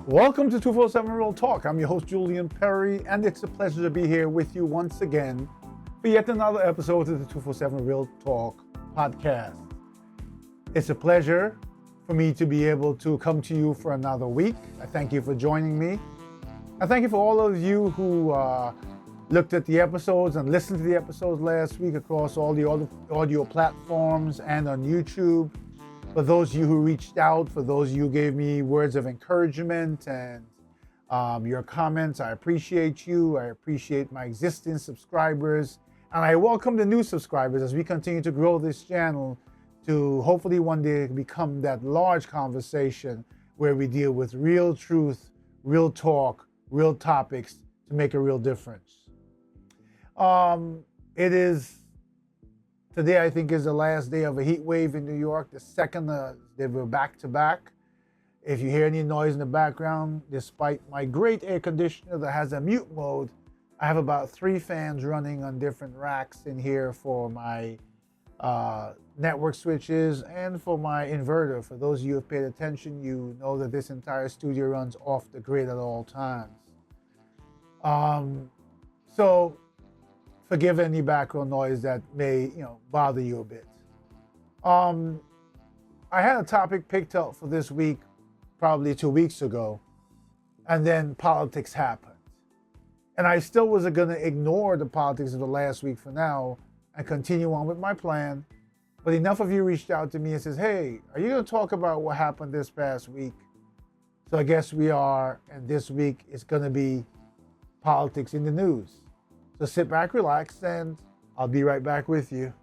Welcome to 247 Real Talk. I'm your host, Julian Perry, and it's a pleasure to be here with you once again for yet another episode of the 247 Real Talk podcast. It's a pleasure for me to be able to come to you for another week. I thank you for joining me. I thank you for all of you who looked at the episodes and listened to the episodes last week across all the audio platforms and on YouTube. For those of you who reached out, for those of you who gave me words of encouragement and your comments, I appreciate you. I appreciate my existing subscribers. And I welcome the new subscribers as we continue to grow this channel to hopefully one day become that large conversation where we deal with real truth, real talk, real topics to make a real difference. Today, I think, is the last day of a heat wave in New York. The second, they were back to back. If you hear any noise in the background, despite my great air conditioner that has a mute mode, I have about 3 fans running on different racks in here for my network switches and for my inverter. For those of you who have paid attention, you know that this entire studio runs off the grid at all times. So forgive any background noise that may, bother you a bit. I had a topic picked up for this week, probably 2 weeks ago, and then politics happened. And I still was going to ignore the politics of the last week for now and continue on with my plan. But enough of you reached out to me and says, hey, are you going to talk about what happened this past week? So I guess we are, and this week is going to be politics in the news. So sit back, relax, and I'll be right back with you.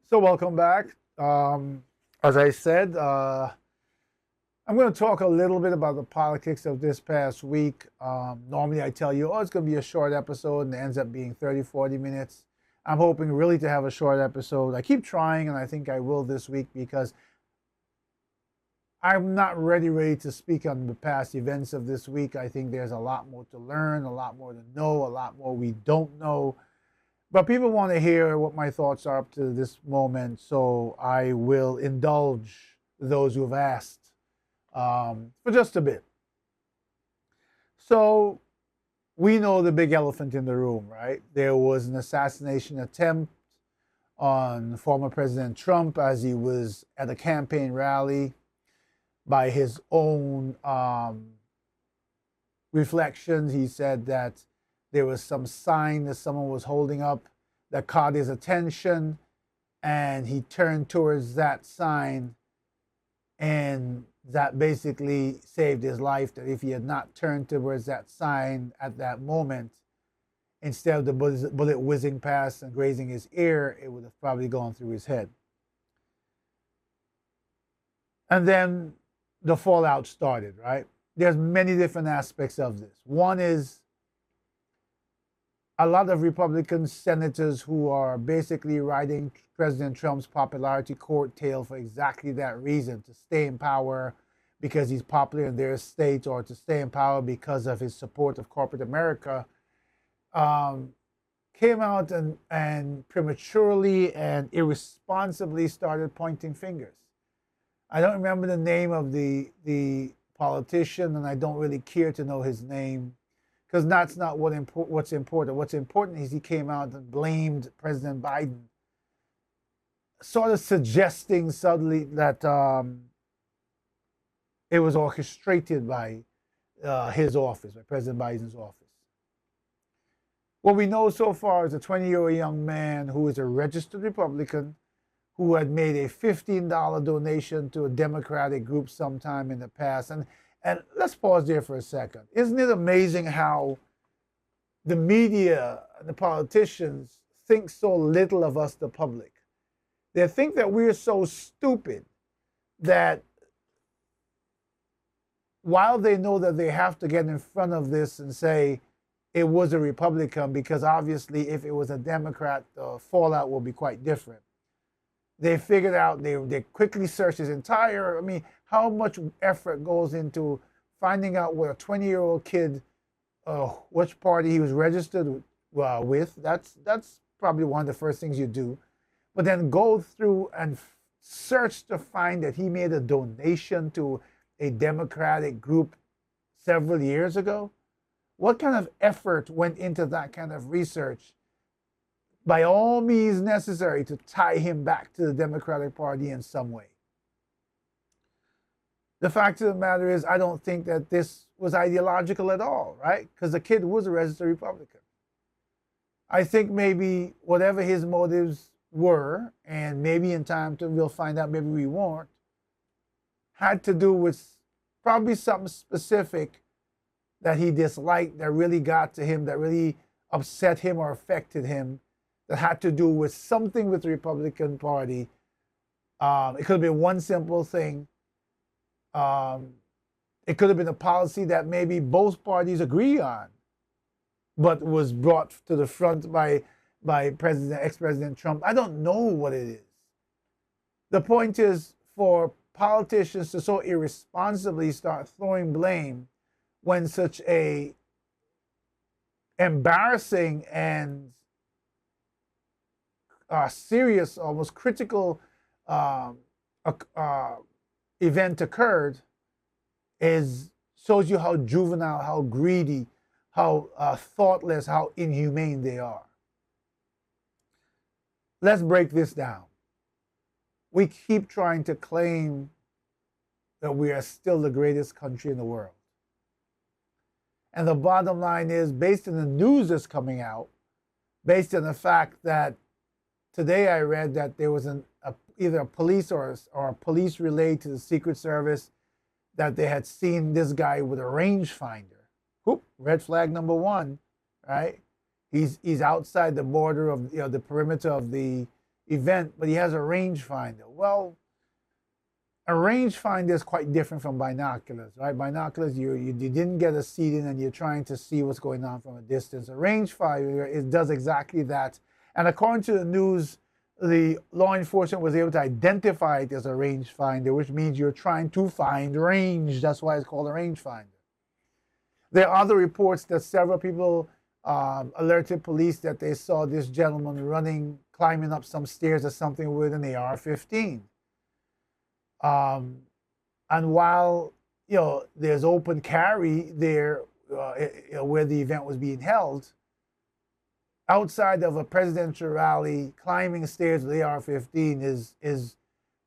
So welcome back. As I said, I'm going to talk a little bit about the politics of this past week. Normally I tell you, it's going to be a short episode, and it ends up being 30, 40 minutes. I'm hoping really to have a short episode. I keep trying, and I think I will this week because I'm not ready to speak on the past events of this week. I think there's a lot more to learn, a lot more to know, a lot more we don't know. But people want to hear what my thoughts are up to this moment, so I will indulge those who have asked for just a bit. So we know the big elephant in the room, right? There was an assassination attempt on former President Trump as he was at a campaign rally. By his own reflections, he said that there was some sign that someone was holding up that caught his attention, and he turned towards that sign, and that basically saved his life. That if he had not turned towards that sign at that moment, instead of the bullet whizzing past and grazing his ear, it would have probably gone through his head. And then the fallout started, right? There's many different aspects of this. One is a lot of Republican senators who are basically riding President Trump's popularity coattail for exactly that reason, to stay in power because he's popular in their state, or to stay in power because of his support of corporate America, came out and prematurely and irresponsibly started pointing fingers. I don't remember the name of the politician, and I don't really care to know his name, because that's not what's important. What's important is he came out and blamed President Biden, sort of suggesting subtly that it was orchestrated by his office, by President Biden's office. What we know so far is a 20-year-old young man who is a registered Republican who had made a $15 donation to a Democratic group sometime in the past. And let's pause there for a second. Isn't it amazing how the media and the politicians think so little of us, the public? They think that we're so stupid that while they know that they have to get in front of this and say, it was a Republican, because obviously if it was a Democrat, the fallout will be quite different. They figured out, they quickly searched his entire, I mean, how much effort goes into finding out what a 20-year-old kid, which party he was registered with. That's probably one of the first things you do. But then go through and search to find that he made a donation to a Democratic group several years ago. What kind of effort went into that kind of research, by all means necessary, to tie him back to the Democratic Party in some way? The fact of the matter is, I don't think that this was ideological at all, right? Because the kid was a registered Republican. I think maybe whatever his motives were, and maybe in time we'll find out, maybe we won't, had to do with probably something specific that he disliked, that really got to him, that really upset him or affected him, that had to do with something with the Republican Party. It could have been one simple thing. It could have been a policy that maybe both parties agree on, but was brought to the front by ex-President Trump. I don't know what it is. The point is, for politicians to so irresponsibly start throwing blame when such a embarrassing and serious, almost critical event occurred, shows you how juvenile, how greedy, how thoughtless, how inhumane they are. Let's break this down. We keep trying to claim that we are still the greatest country in the world. And the bottom line is, based on the news that's coming out, based on the fact that today I read that there was either a police or a police relayed to the Secret Service that they had seen this guy with a rangefinder. Whoop, red flag number one, right? He's outside the border of the perimeter of the event, but he has a rangefinder. Well, a rangefinder is quite different from binoculars, right? Binoculars, you didn't get a seat in and you're trying to see what's going on from a distance. A rangefinder does exactly that. And according to the news, the law enforcement was able to identify it as a rangefinder, which means you're trying to find range. That's why it's called a rangefinder. There are other reports that several people alerted police that they saw this gentleman climbing up some stairs or something with an AR-15. And while there's open carry there where the event was being held, outside of a presidential rally, climbing stairs with AR-15 is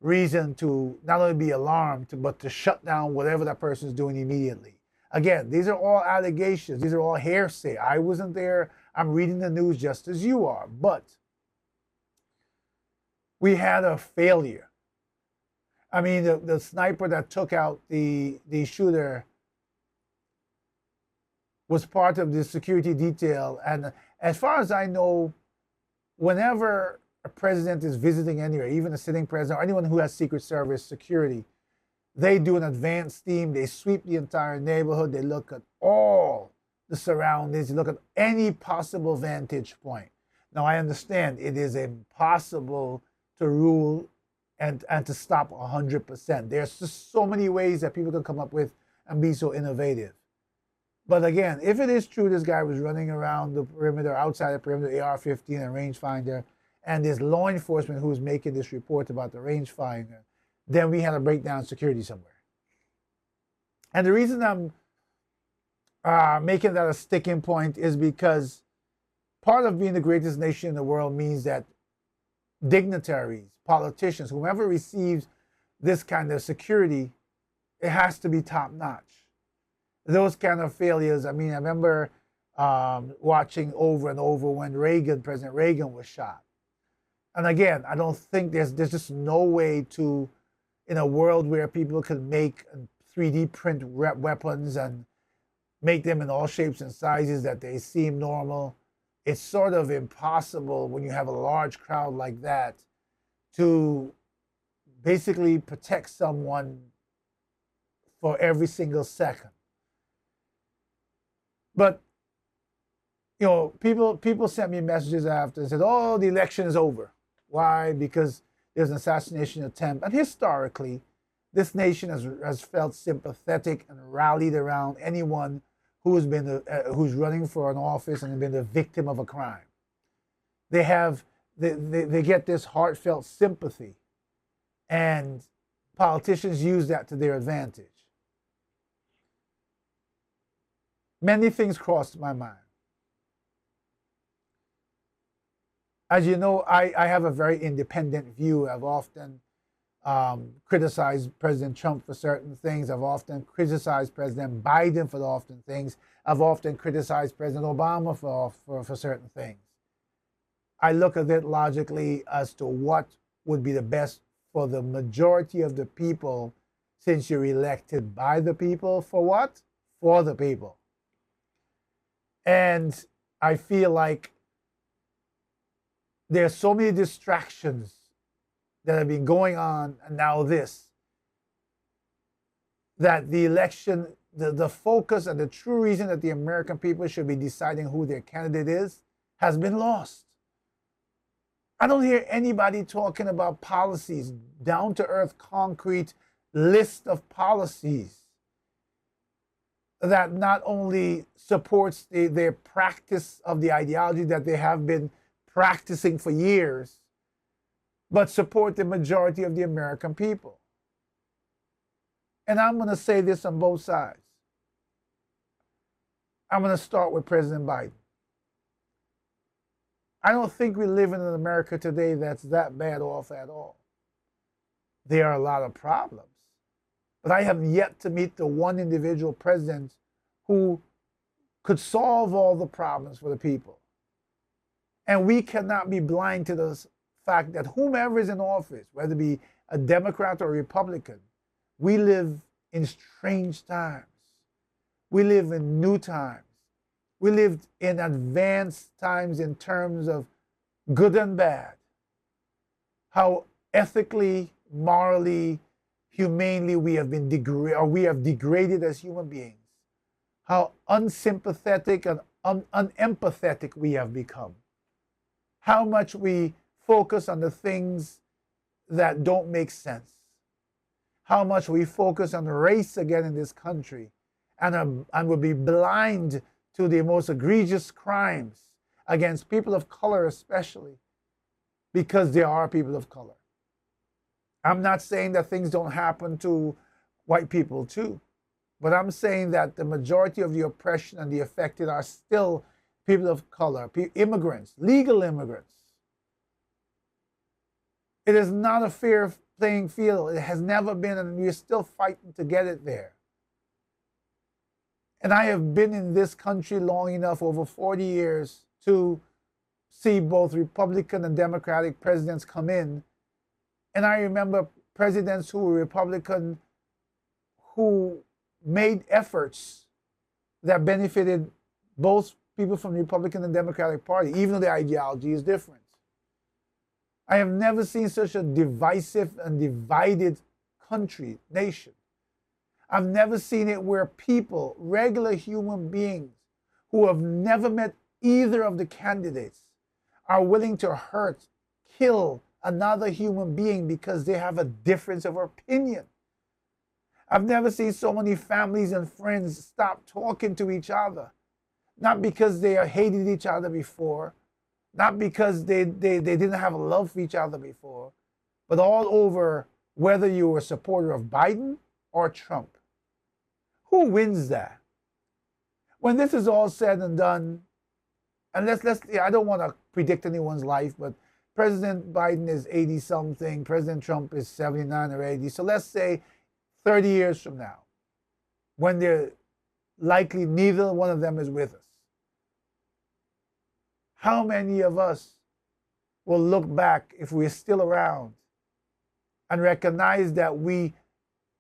reason to not only be alarmed, but to shut down whatever that person is doing immediately. Again, these are all allegations. These are all hearsay. I wasn't there. I'm reading the news just as you are. But we had a failure. I mean, the sniper that took out the shooter was part of the security detail. And as far as I know, whenever a president is visiting anywhere, even a sitting president or anyone who has Secret Service security, they do an advanced team. They sweep the entire neighborhood. They look at all the surroundings. They look at any possible vantage point. Now, I understand it is impossible to rule and to stop 100%. There's just so many ways that people can come up with and be so innovative. But again, if it is true this guy was running around the perimeter, outside the perimeter, AR-15 and rangefinder, and there's law enforcement who's making this report about the rangefinder, then we had a breakdown in security somewhere. And the reason I'm making that a sticking point is because part of being the greatest nation in the world means that dignitaries, politicians, whoever receives this kind of security, it has to be top notch. Those kind of failures, I mean, I remember watching over and over when President Reagan was shot. And again, I don't think there's just no way to, in a world where people can make 3D print weapons and make them in all shapes and sizes that they seem normal, it's sort of impossible when you have a large crowd like that to basically protect someone for every single second. But People sent me messages after and said, "Oh, the election is over." Why? Because there's an assassination attempt, and historically, this nation has felt sympathetic and rallied around anyone who's running for an office and been the victim of a crime. They have they get this heartfelt sympathy, and politicians use that to their advantage. Many things crossed my mind. As you know, I have a very independent view. I've often criticized President Trump for certain things. I've often criticized President Biden for often things. I've often criticized President Obama for certain things. I look at it logically as to what would be the best for the majority of the people, since you're elected by the people. For what? For the people. And I feel like there are so many distractions that have been going on, and now this, that the election, the focus and the true reason that the American people should be deciding who their candidate is, has been lost. I don't hear anybody talking about policies, down to earth, concrete list of policies that not only supports their practice of the ideology that they have been practicing for years, but support the majority of the American people. And I'm going to say this on both sides. I'm going to start with President Biden. I don't think we live in an America today that's that bad off at all. There are a lot of problems. But I have yet to meet the one individual president who could solve all the problems for the people. And we cannot be blind to the fact that whomever is in office, whether it be a Democrat or a Republican, we live in strange times. We live in new times. We live in advanced times in terms of good and bad. How ethically, morally, humanely we have been degraded as human beings. How unsympathetic and unempathetic we have become. How much we focus on the things that don't make sense. How much we focus on race again in this country, and will be blind to the most egregious crimes against people of color, especially because there are people of color. I'm not saying that things don't happen to white people too, but I'm saying that the majority of the oppression and the affected are still people of color, immigrants, legal immigrants. It is not a fair playing field. It has never been, and we're still fighting to get it there. And I have been in this country long enough, over 40 years, to see both Republican and Democratic presidents come in. And I remember presidents who were Republican who made efforts that benefited both people from the Republican and Democratic Party, even though the ideology is different. I have never seen such a divisive and divided country, nation. I've never seen it where people, regular human beings, who have never met either of the candidates, are willing to hurt, kill another human being because they have a difference of opinion. I've never seen so many families and friends stop talking to each other, not because they hated each other before, not because they didn't have a love for each other before, but all over whether you were a supporter of Biden or Trump. Who wins that? When this is all said and done, and I don't want to predict anyone's life, but President Biden is 80-something, President Trump is 79 or 80. So let's say 30 years from now, when they're likely neither one of them is with us. How many of us will look back, if we're still around, and recognize that we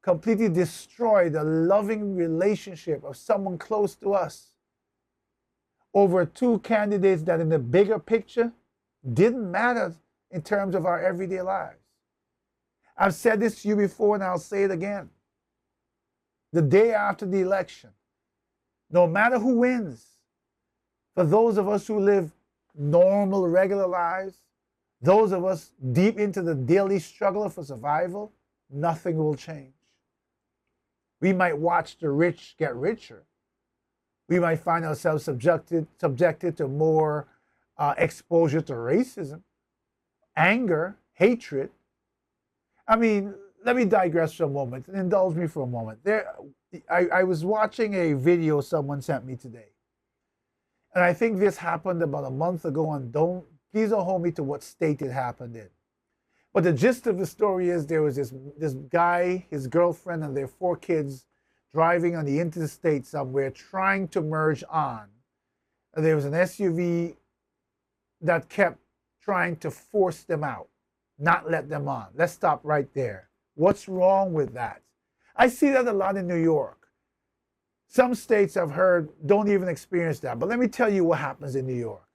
completely destroyed a loving relationship of someone close to us over two candidates that in the bigger picture didn't matter in terms of our everyday lives? I've said this to you before and I'll say it again. The day after the election, no matter who wins, For those of us who live normal, regular lives, those of us deep into the daily struggle for survival, nothing will change. We might watch the rich get richer. We might find ourselves subjected to more exposure to racism, anger, hatred. I mean, let me digress for a moment and indulge me for a moment. I was watching a video someone sent me today. And I think this happened about a month ago, and please don't hold me to what state it happened in. But the gist of the story is there was this guy, his girlfriend, and their 4 kids driving on the interstate somewhere trying to merge on. And there was an SUV that kept trying to force them out, not let them on. Let's stop right there. What's wrong with that? I see that a lot in New York. Some states I've heard don't even experience that. But let me tell you what happens in New York.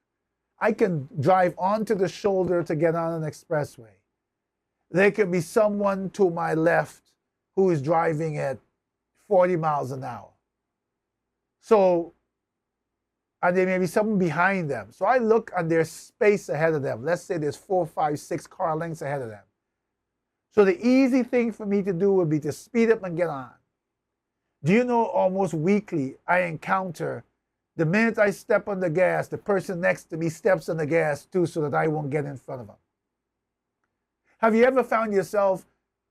I can drive onto the shoulder to get on an expressway. There could be someone to my left who is driving at 40 miles an hour. So, and there may be someone behind them. So I look and there's space ahead of them. Let's say there's 4, 5, 6 car lengths ahead of them. So the easy thing for me to do would be to speed up and get on. Do you know almost weekly I encounter the minute I step on the gas, the person next to me steps on the gas too so that I won't get in front of them. Have you ever found yourself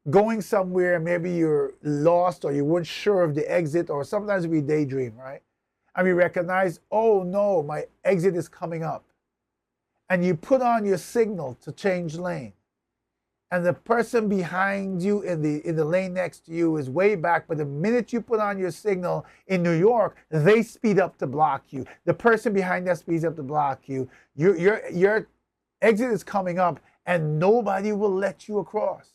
going somewhere, maybe you're lost or you weren't sure of the exit, or sometimes we daydream, right? And we recognize, oh no, my exit is coming up. And you put on your signal to change lane. And the person behind you in the lane next to you is way back, but the minute you put on your signal in New York, they speed up to block you. The person behind that speeds up to block you. Your exit is coming up and nobody will let you across.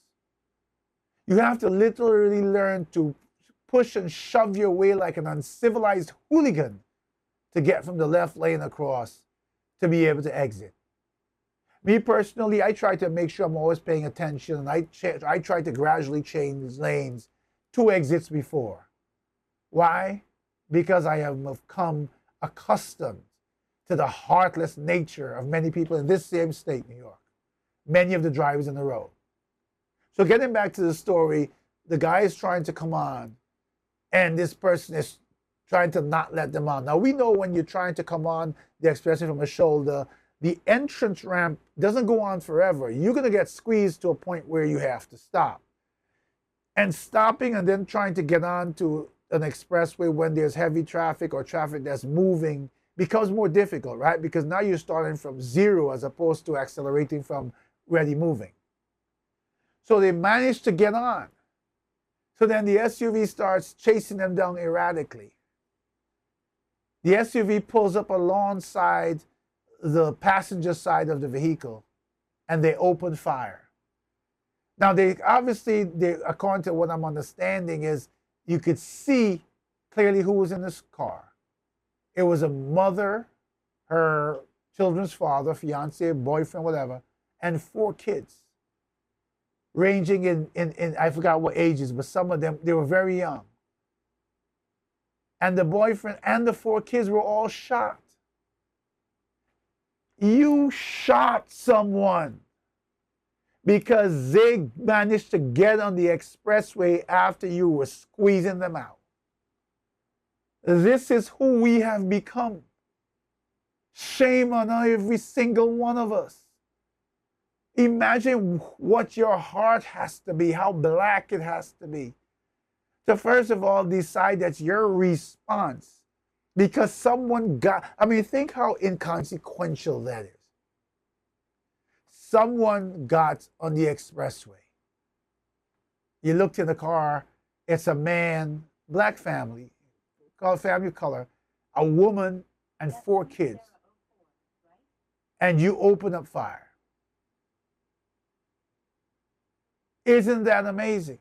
You have to literally learn to push and shove your way like an uncivilized hooligan to get from the left lane across to be able to exit. Me personally, I try to make sure I'm always paying attention, and I try to gradually change lanes 2 exits before. Why? Because I have become accustomed to the heartless nature of many people in this same state, New York. Many of the drivers on the road. So getting back to the story, the guy is trying to come on, and this person is trying to not let them on. Now, we know when you're trying to come on the expressway from a shoulder, the entrance ramp doesn't go on forever. You're going to get squeezed to a point where you have to stop. And stopping and then trying to get on to an expressway when there's heavy traffic or traffic that's moving becomes more difficult, right? Because now you're starting from 0 as opposed to accelerating from ready moving. So they manage to get on. So then the SUV starts chasing them down erratically. The SUV pulls up alongside the passenger side of the vehicle and they open fire. Now they according to what I'm understanding, is you could see clearly who was in this car. It was a mother, her children's father, fiance, boyfriend, whatever, and 4 kids, ranging in I forgot what ages, but some of them, they were very young. And the boyfriend and the 4 kids were all shot. You shot someone because they managed to get on the expressway after you were squeezing them out. This is who we have become. Shame on every single one of us. Imagine what your heart has to be, how black it has to be. So first of all, decide that's your response. Because someone think how inconsequential that is. Someone got on the expressway. You looked in the car, it's a man, black family, family of color, a woman, and 4 kids. And you open up fire. Isn't that amazing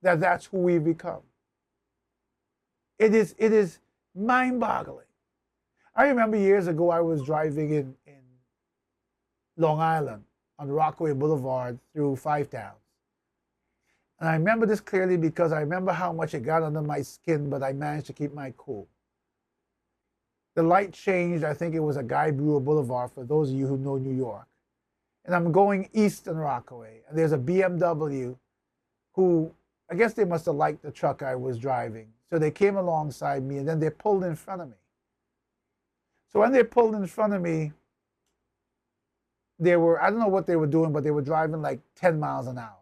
that that's who we've become? It is mind-boggling. I remember years ago I was driving in Long Island on Rockaway Boulevard through Five Towns. And I remember this clearly because I remember how much it got under my skin, but I managed to keep my cool. The light changed. I think it was a Guy Brewer Boulevard, for those of you who know New York. And I'm going east in Rockaway. And there's a BMW who, I guess they must have liked the truck I was driving. So they came alongside me and then they pulled in front of me. So when they pulled in front of me, they were, I don't know what they were doing, but they were driving like 10 miles an hour.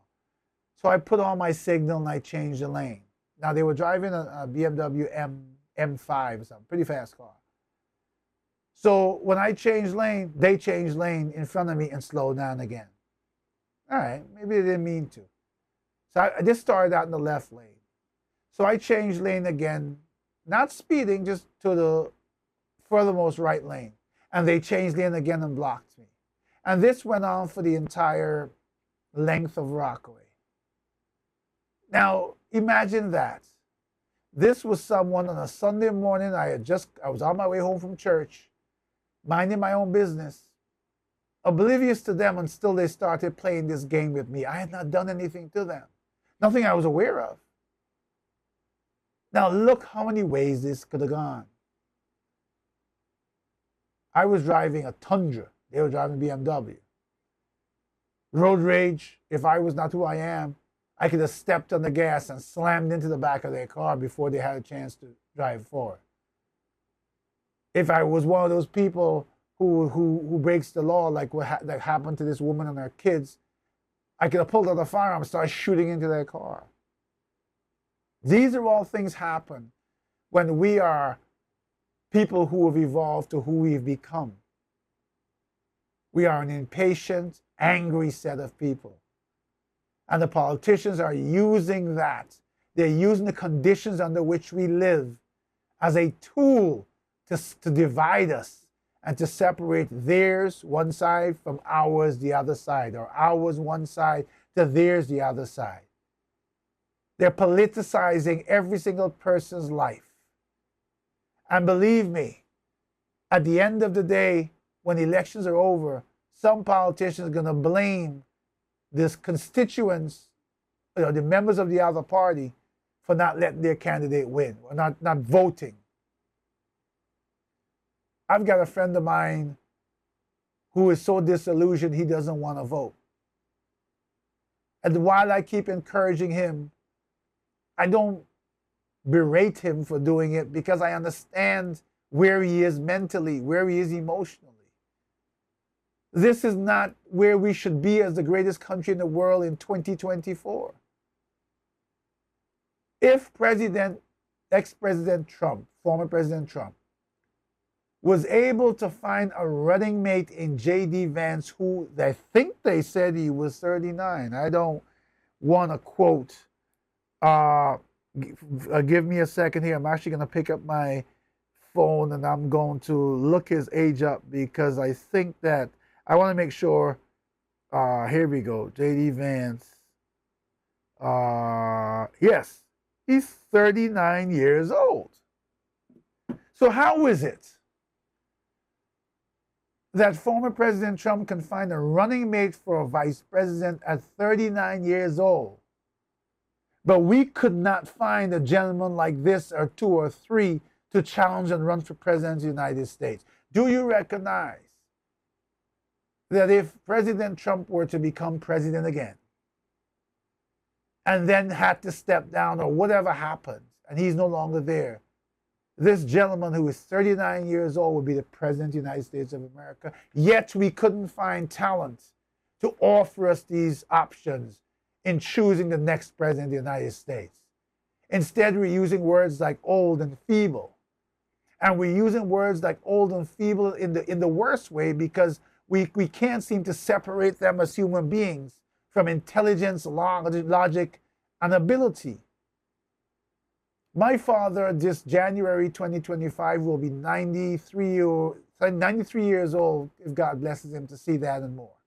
So I put on my signal and I changed the lane. Now they were driving a BMW M5 or something, pretty fast car. So when I changed lane, they changed lane in front of me and slowed down again. All right, maybe they didn't mean to. So I just started out in the left lane. So I changed lane again, not speeding, just to the furthermost right lane. And they changed lane again and blocked me. And this went on for the entire length of Rockaway. Now, imagine that. This was someone on a Sunday morning. I was on my way home from church, minding my own business, oblivious to them until they started playing this game with me. I had not done anything to them, nothing I was aware of. Now look how many ways this could have gone. I was driving a Tundra. They were driving BMW. Road rage, if I was not who I am, I could have stepped on the gas and slammed into the back of their car before they had a chance to drive forward. If I was one of those people who breaks the law, like that happened to this woman and her kids, I could have pulled out a firearm and started shooting into their car. These are all things happen when we are people who have evolved to who we've become. We are an impatient, angry set of people. And the politicians are using that. They're using the conditions under which we live as a tool to divide us and to separate theirs, one side, from ours, the other side, or ours, one side, to theirs, the other side. They're politicizing every single person's life. And believe me, at the end of the day, when elections are over, some politicians are going to blame this constituents, the members of the other party, for not letting their candidate win, or not voting. I've got a friend of mine who is so disillusioned he doesn't want to vote. And while I keep encouraging him, I don't berate him for doing it, because I understand where he is mentally, where he is emotionally. This is not where we should be as the greatest country in the world in 2024. If ex-President Trump, former President Trump, was able to find a running mate in J.D. Vance, who I think they said he was 39. I don't want to quote. Give me a second here. I'm actually going to pick up my phone and I'm going to look his age up, because I think that I want to make sure. Here we go. J.D. Vance. Yes, he's 39 years old. So how is it that former President Trump can find a running mate for a vice president at 39 years old, but we could not find a gentleman like this, or two or three, to challenge and run for president of the United States? Do you recognize that if President Trump were to become president again, and then had to step down, or whatever happens, and he's no longer there, this gentleman who is 39 years old would be the president of the United States of America? Yet we couldn't find talent to offer us these options in choosing the next president of the United States. Instead, we're using words like old and feeble. And we're using words like old and feeble in the worst way, because we can't seem to separate them as human beings from intelligence, logic, and ability. My father, this January 2025, will be 93 years old, if God blesses him to see that and more.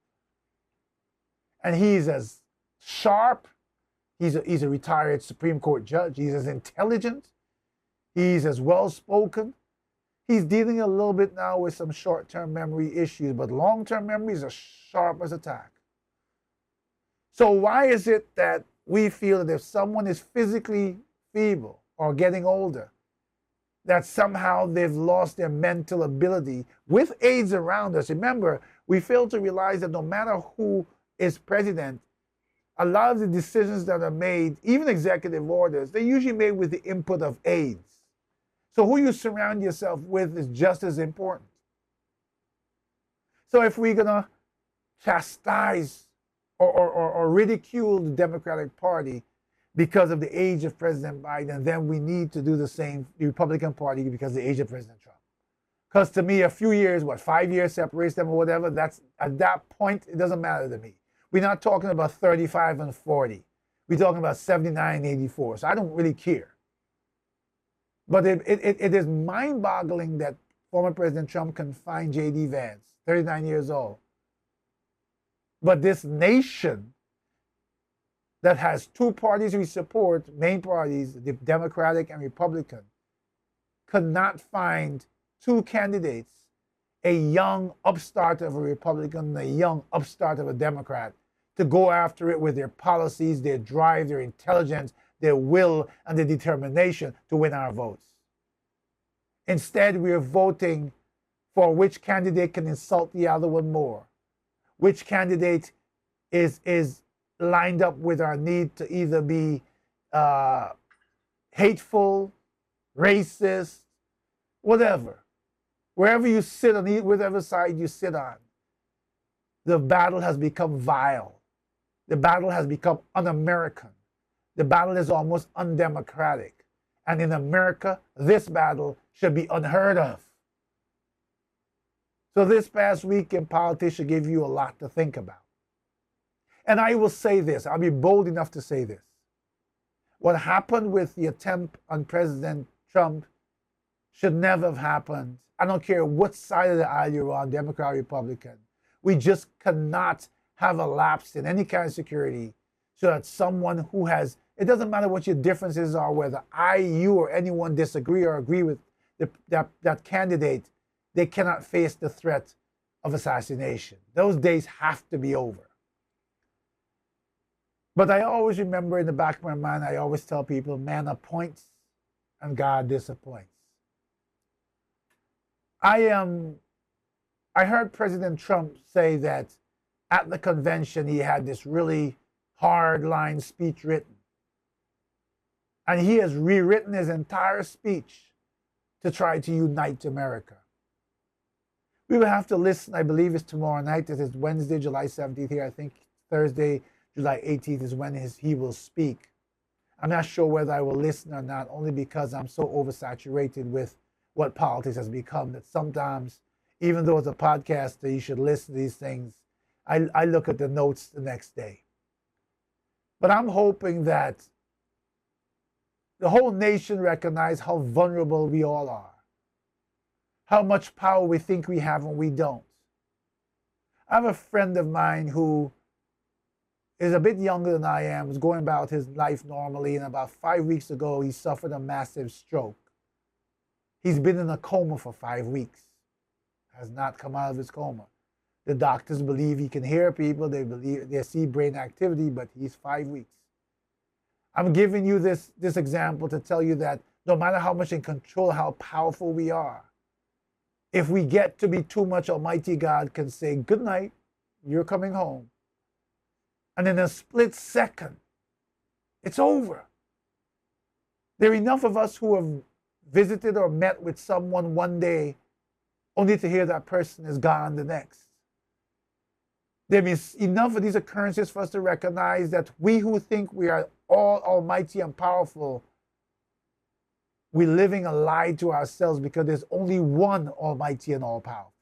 And he's as sharp. He's a retired Supreme Court judge. He's as intelligent. He's as well-spoken. He's dealing a little bit now with some short-term memory issues, but long-term memory is as sharp as a tack. So why is it that we feel that if someone is physically feeble or getting older, that somehow they've lost their mental ability with AIDS around us. Remember, we fail to realize that no matter who is president, a lot of the decisions that are made, even executive orders, they're usually made with the input of AIDS. So who you surround yourself with is just as important. So if we're going to chastise or ridicule the Democratic Party because of the age of President Biden, then we need to do the same, the Republican Party, because of the age of President Trump. Because to me, a few years, 5 years separates them or whatever, that's at that point, it doesn't matter to me. We're not talking about 35 and 40. We're talking about 79 and 84. So I don't really care. But it is mind-boggling that former President Trump can find J.D. Vance, 39 years old. But this nation that has two parties we support, main parties, the Democratic and Republican, could not find two candidates, a young upstart of a Republican and a young upstart of a Democrat, to go after it with their policies, their drive, their intelligence, their will, and their determination to win our votes. Instead, we are voting for which candidate can insult the other one more, which candidate is lined up with our need to either be hateful, racist, whatever. Wherever you sit on whatever side you sit on, the battle has become vile. The battle has become un-American. The battle is almost undemocratic. And in America, this battle should be unheard of. So this past week in politics should give you a lot to think about. And I will say this, I'll be bold enough to say this. What happened with the attempt on President Trump should never have happened. I don't care what side of the aisle you're on, Democrat or Republican. We just cannot have a lapse in any kind of security so that someone who has, it doesn't matter what your differences are, whether you, or anyone disagree or agree with that candidate, they cannot face the threat of assassination. Those days have to be over. But I always remember in the back of my mind, I always tell people, man appoints and God disappoints. I heard President Trump say that at the convention he had this really hard-line speech written. And he has rewritten his entire speech to try to unite America. We will have to listen, I believe it's tomorrow night. This is Wednesday, July 17th here. I think Thursday, July 18th is when he will speak. I'm not sure whether I will listen or not, only because I'm so oversaturated with what politics has become that sometimes, even though it's a podcast that you should listen to these things, I look at the notes the next day. But I'm hoping that the whole nation recognizes how vulnerable we all are, how much power we think we have and we don't. I have a friend of mine who is a bit younger than I am, was going about his life normally, and about 5 weeks ago, he suffered a massive stroke. He's been in a coma for 5 weeks, has not come out of his coma. The doctors believe he can hear people, they see brain activity, but he's 5 weeks. I'm giving you this example to tell you that no matter how much in control, how powerful we are, if we get to be too much, Almighty God can say, good night, you're coming home. And in a split second, it's over. There are enough of us who have visited or met with someone one day only to hear that person is gone the next. There is enough of these occurrences for us to recognize that we who think we are all almighty and powerful, we're living a lie to ourselves, because there's only one almighty and all powerful,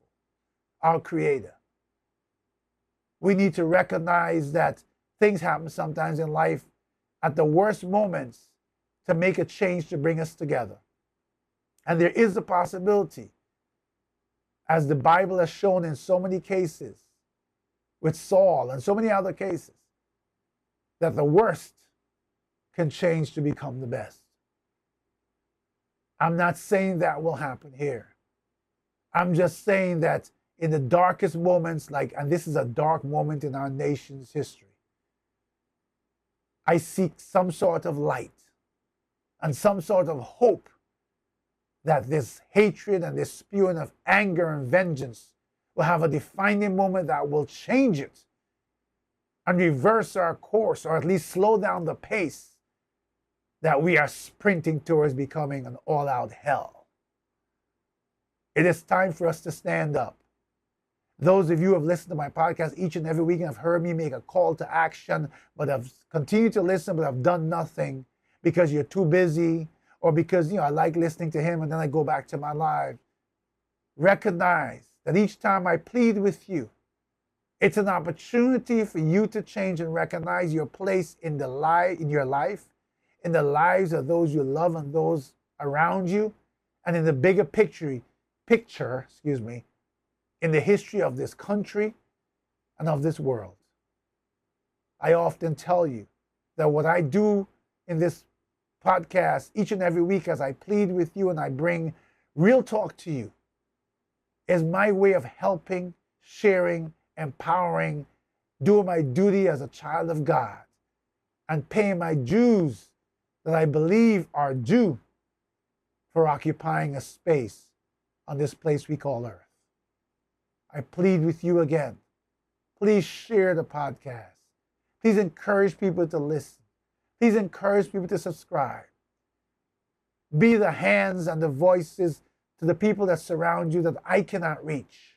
our Creator. We need to recognize that things happen sometimes in life at the worst moments to make a change to bring us together. And there is a possibility, as the Bible has shown in so many cases, with Saul and so many other cases, that the worst can change to become the best. I'm not saying that will happen here. I'm just saying that in the darkest moments, and this is a dark moment in our nation's history, I seek some sort of light and some sort of hope that this hatred and this spewing of anger and vengeance will have a defining moment that will change it and reverse our course, or at least slow down the pace that we are sprinting towards becoming an all-out hell. It is time for us to stand up. Those of you who have listened to my podcast each and every week and have heard me make a call to action, but have continued to listen but have done nothing because you're too busy, or because I like listening to him and then I go back to my life. Recognize that each time I plead with you, it's an opportunity for you to change and recognize your place in your life, in the lives of those you love and those around you, and in the bigger picture, in the history of this country and of this world. I often tell you that what I do in this podcast each and every week as I plead with you and I bring real talk to you is my way of helping, sharing, empowering, doing my duty as a child of God, and paying my dues that I believe are due for occupying a space on this place we call Earth. I plead with you again. Please share the podcast. Please encourage people to listen. Please encourage people to subscribe. Be the hands and the voices to the people that surround you that I cannot reach.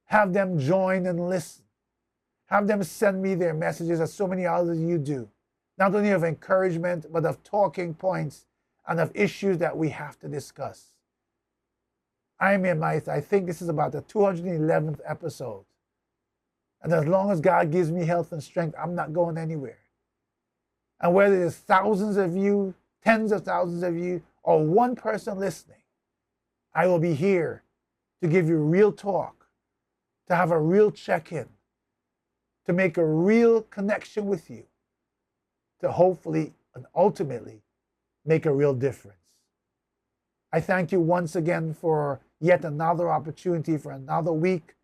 Have them join and listen. Have them send me their messages as so many others you do. Not only of encouragement, but of talking points and of issues that we have to discuss. I think this is about the 211th episode. And as long as God gives me health and strength, I'm not going anywhere. And whether there's thousands of you, tens of thousands of you, or one person listening, I will be here to give you real talk, to have a real check-in, to make a real connection with you, to hopefully and ultimately make a real difference. I thank you once again for yet another opportunity, for another week,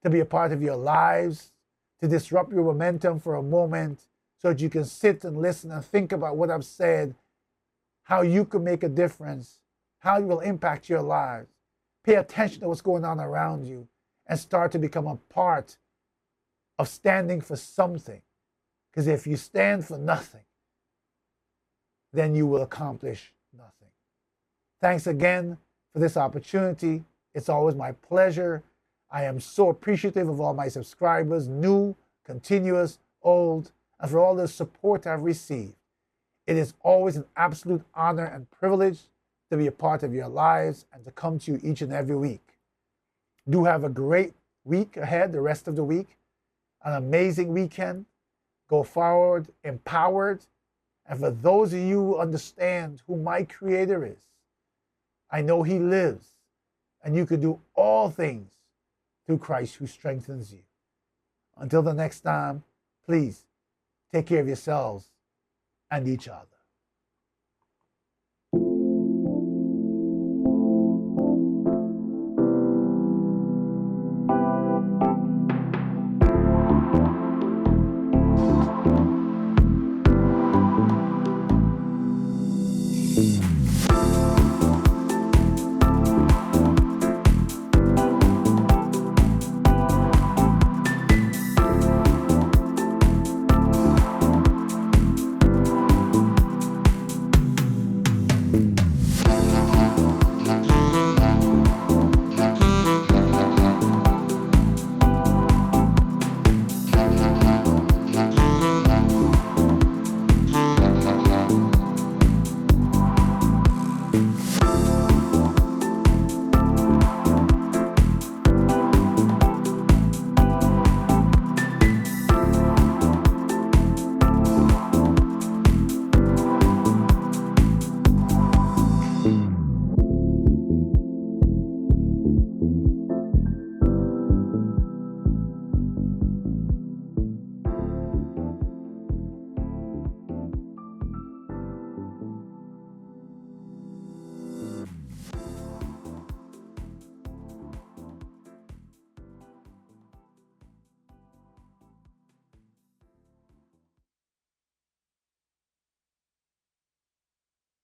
to be a part of your lives, to disrupt your momentum for a moment so that you can sit and listen and think about what I've said, how you can make a difference, how it will impact your lives. Pay attention to what's going on around you and start to become a part of standing for something. Because if you stand for nothing, then you will accomplish nothing. Thanks again for this opportunity. It's always my pleasure. I am so appreciative of all my subscribers, new, continuous, old, and for all the support I've received. It is always an absolute honor and privilege to be a part of your lives and to come to you each and every week. Do have a great week ahead, the rest of the week, an amazing weekend. Go forward, empowered. And for those of you who understand who my Creator is, I know He lives, and you can do all things through Christ who strengthens you. Until the next time, please take care of yourselves and each other.